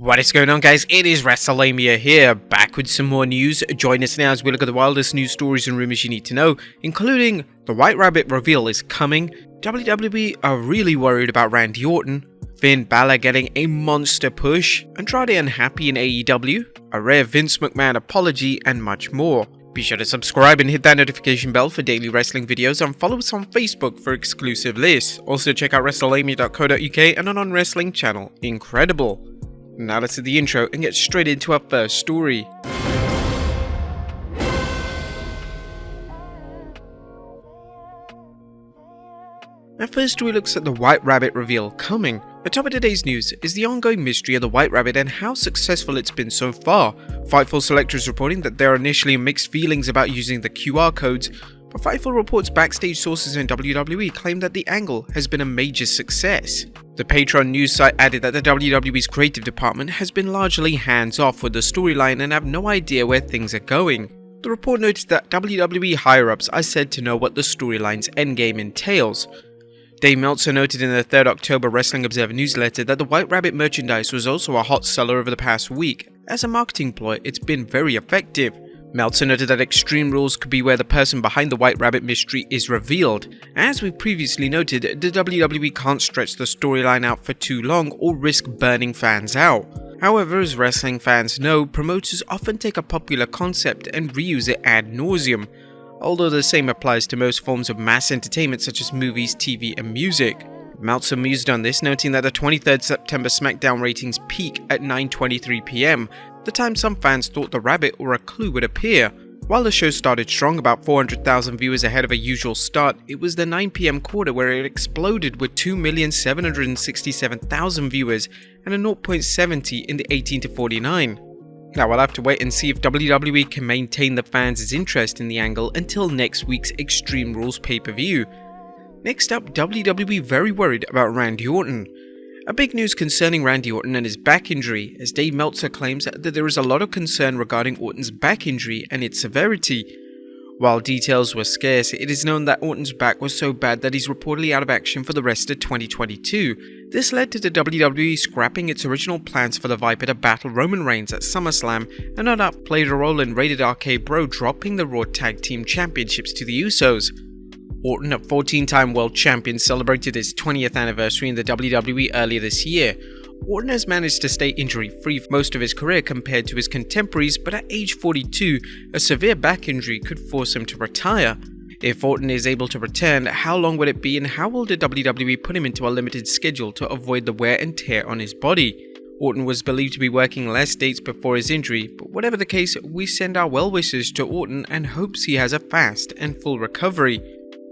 What is going on, guys? It is Wrestlelamia here, back with some more news. Join us now as we look at the wildest news stories and rumors you need to know, including the White Rabbit reveal is coming, WWE are really worried about Randy Orton, Finn Balor getting a monster push, Andrade Unhappy in AEW, a rare Vince McMahon apology, and much more. Be sure to subscribe and hit that notification bell for daily wrestling videos, and follow us on Facebook for exclusive lists. Also check out Wrestlelamia.co.uk and on wrestling channel Incredible. Now let's do the intro and get straight into our first story. Our first story looks at the White Rabbit reveal coming. The top of today's news is the ongoing mystery of the White Rabbit and how successful it's been so far. Fightful Selector is reporting that there are initially mixed feelings about using the QR codes, but Fightful reports backstage sources in WWE claim that the angle has been a major success. The Patreon news site added that the WWE's creative department has been largely hands-off with the storyline and have no idea where things are going. The report noted that WWE higher-ups are said to know what the storyline's endgame entails. Dave Meltzer noted in the 3rd October Wrestling Observer newsletter that the White Rabbit merchandise was also a hot seller over the past week. As a marketing ploy, it's been very effective. Meltzer noted that Extreme Rules could be where the person behind the White Rabbit mystery is revealed. As we previously noted, the WWE can't stretch the storyline out for too long or risk burning fans out. However, as wrestling fans know, promoters often take a popular concept and reuse it ad nauseum, although the same applies to most forms of mass entertainment such as movies, TV, and music. Meltzer mused on this, noting that the 23rd September SmackDown ratings peak at 9:23 PM, the time some fans thought the rabbit or a clue would appear. While the show started strong, about 400,000 viewers ahead of a usual start, it was the 9 PM quarter where it exploded with 2,767,000 viewers and a 0.70 in the 18 to 49. Now we'll have to wait and see if WWE can maintain the fans' interest in the angle until next week's Extreme Rules pay-per-view. Next up, WWE very worried about Randy Orton. A big news concerning Randy Orton and his back injury, as Dave Meltzer claims that there is a lot of concern regarding Orton's back injury and its severity. While details were scarce, it is known that Orton's back was so bad that he's reportedly out of action for the rest of 2022. This led to the WWE scrapping its original plans for the Viper to battle Roman Reigns at SummerSlam, and that played a role in Rated RK Bro dropping the Raw Tag Team Championships to the Usos. Orton, a 14-time world champion, celebrated his 20th anniversary in the WWE earlier this year. Orton has managed to stay injury-free for most of his career compared to his contemporaries, but at age 42, a severe back injury could force him to retire. If Orton is able to return, how long would it be, and how will the WWE put him into a limited schedule to avoid the wear and tear on his body? Orton was believed to be working less dates before his injury, but whatever the case, we send our well wishes to Orton and hopes he has a fast and full recovery.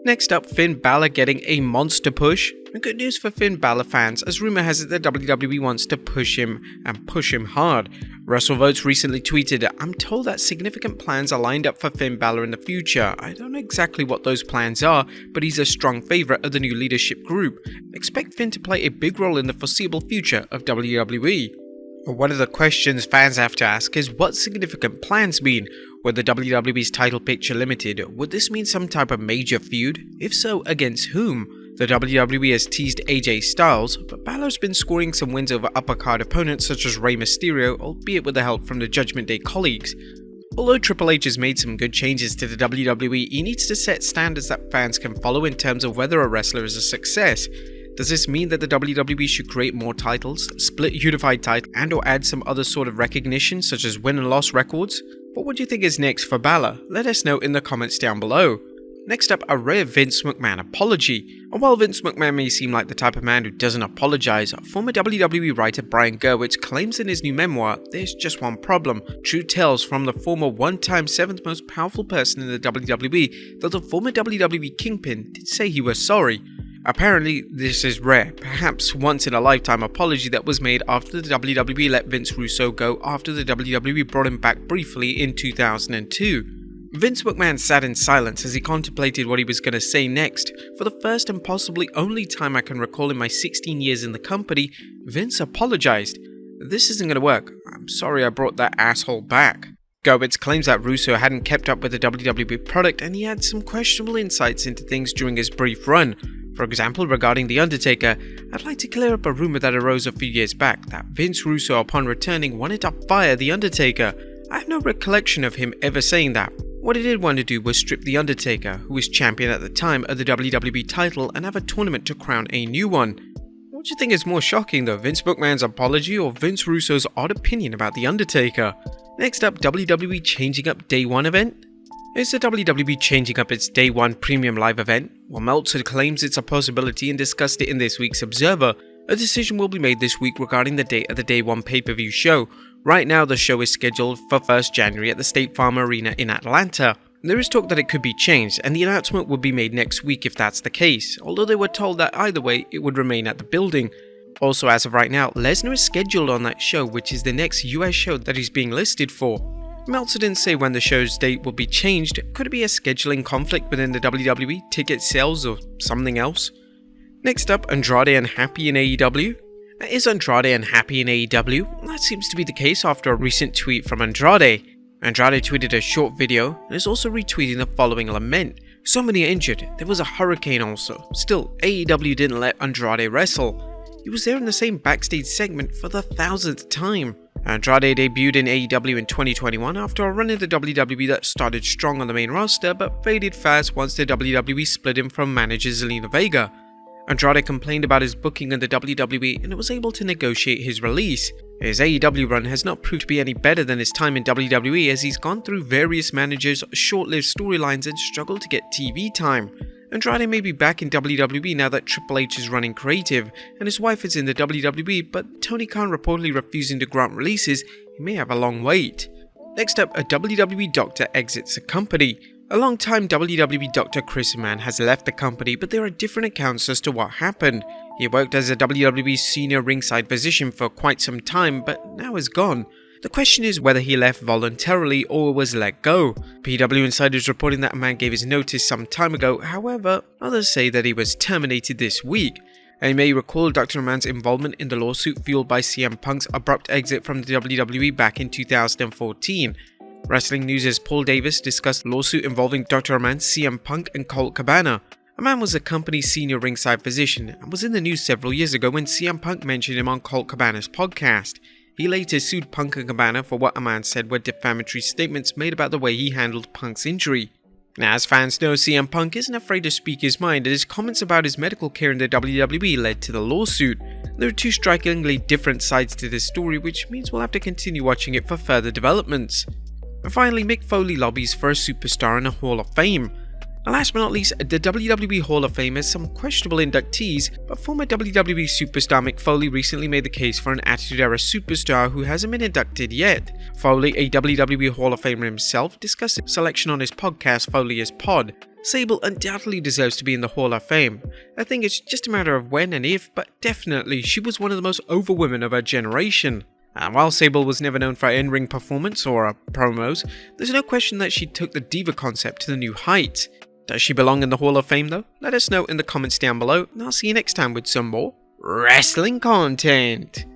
Next up, Finn Balor getting a monster push. Good news for Finn Balor fans, as rumor has it that WWE wants to push him and push him hard. WrestleVotes recently tweeted, "I'm told that significant plans are lined up for Finn Balor in the future. I don't know exactly what those plans are, but he's a strong favorite of the new leadership group. Expect Finn to play a big role in the foreseeable future of WWE." One of the questions fans have to ask is what significant plans mean? With the WWE's title picture limited, would this mean some type of major feud? If so, against whom? The WWE has teased AJ Styles, but Balor's been scoring some wins over upper-card opponents such as Rey Mysterio, albeit with the help from the Judgment Day colleagues. Although Triple H has made some good changes to the WWE, he needs to set standards that fans can follow in terms of whether a wrestler is a success. Does this mean that the WWE should create more titles, split unified titles, and or add some other sort of recognition such as win and loss records? But what do you think is next for Balor? Let us know in the comments down below. Next up, a rare Vince McMahon apology. And while Vince McMahon may seem like the type of man who doesn't apologize, former WWE writer Brian Gerwitz claims in his new memoir, there's just one problem. True tales from the former one-time 7th most powerful person in the WWE that the former WWE Kingpin did say he was sorry. Apparently, this is rare, perhaps once in a lifetime apology that was made after the WWE let Vince Russo go after the WWE brought him back briefly in 2002. Vince McMahon sat in silence as he contemplated what he was going to say next. For the first and possibly only time I can recall in my 16 years in the company, Vince apologized. "This isn't going to work. I'm sorry I brought that asshole back." Gerwitz claims that Russo hadn't kept up with the WWE product and he had some questionable insights into things during his brief run. For example, regarding The Undertaker, I'd like to clear up a rumor that arose a few years back that Vince Russo, upon returning, wanted to fire The Undertaker. I have no recollection of him ever saying that. What he did want to do was strip The Undertaker, who was champion at the time, of the WWE title and have a tournament to crown a new one. What do you think is more shocking though, Vince McMahon's apology or Vince Russo's odd opinion about The Undertaker? Next up, WWE Changing Up Day 1 event. Is the WWE changing up its Day 1 premium live event? Well, Meltzer claims it's a possibility and discussed it in this week's Observer. A decision will be made this week regarding the date of the Day 1 pay-per-view show. Right now, the show is scheduled for 1st January at the State Farm Arena in Atlanta. There is talk that it could be changed, and the announcement would be made next week if that's the case, although they were told that either way, it would remain at the building. Also, as of right now, Lesnar is scheduled on that show, which is the next US show that he's being listed for. Meltzer didn't say when the show's date will be changed. Could it be a scheduling conflict within the WWE, ticket sales, or something else? Next up, Andrade Unhappy in AEW. Is Andrade unhappy in AEW? That seems to be the case after a recent tweet from Andrade. Andrade tweeted a short video and is also retweeting the following lament. So many are injured, there was a hurricane also. Still, AEW didn't let Andrade wrestle. He was there in the same backstage segment for the 1000th time. Andrade debuted in AEW in 2021 after a run in the WWE that started strong on the main roster but faded fast once the WWE split him from manager Zelina Vega. Andrade complained about his booking in the WWE and was able to negotiate his release. His AEW run has not proved to be any better than his time in WWE as he's gone through various managers, short-lived storylines and struggled to get TV time. Andrade may be back in WWE now that Triple H is running creative and his wife is in the WWE, but Tony Khan reportedly refusing to grant releases, he may have a long wait. Next up, a WWE doctor exits the company. A long-time WWE doctor Chris Mann has left the company, but there are different accounts as to what happened. He worked as a WWE senior ringside physician for quite some time, but now is gone. The question is whether he left voluntarily or was let go. PW Insider is reporting that a man gave his notice some time ago, however, others say that he was terminated this week. And you may recall Dr. Mann's involvement in the lawsuit fueled by CM Punk's abrupt exit from the WWE back in 2014. Wrestling News' Paul Davis discussed the lawsuit involving Dr. Mann, CM Punk and Colt Cabana. A man was the company's senior ringside physician and was in the news several years ago when CM Punk mentioned him on Colt Cabana's podcast. He later sued Punk and Cabana for what a man said were defamatory statements made about the way he handled Punk's injury. Now, as fans know, CM Punk isn't afraid to speak his mind, and his comments about his medical care in the WWE led to the lawsuit. There are two strikingly different sides to this story, which means we'll have to continue watching it for further developments. And finally, Mick Foley lobbies for a superstar in a Hall of Fame. And last but not least, the WWE Hall of Fame has some questionable inductees, but former WWE superstar Mick Foley recently made the case for an Attitude Era superstar who hasn't been inducted yet. Foley, a WWE Hall of Famer himself, discussed his selection on his podcast Foley is Pod. Sable undoubtedly deserves to be in the Hall of Fame. I think it's just a matter of when and if, but definitely she was one of the most over women of her generation. And while Sable was never known for her in-ring performance or promos, there's no question that she took the diva concept to the new heights. Does she belong in the Hall of Fame though? Let us know in the comments down below, and I'll see you next time with some more wrestling content.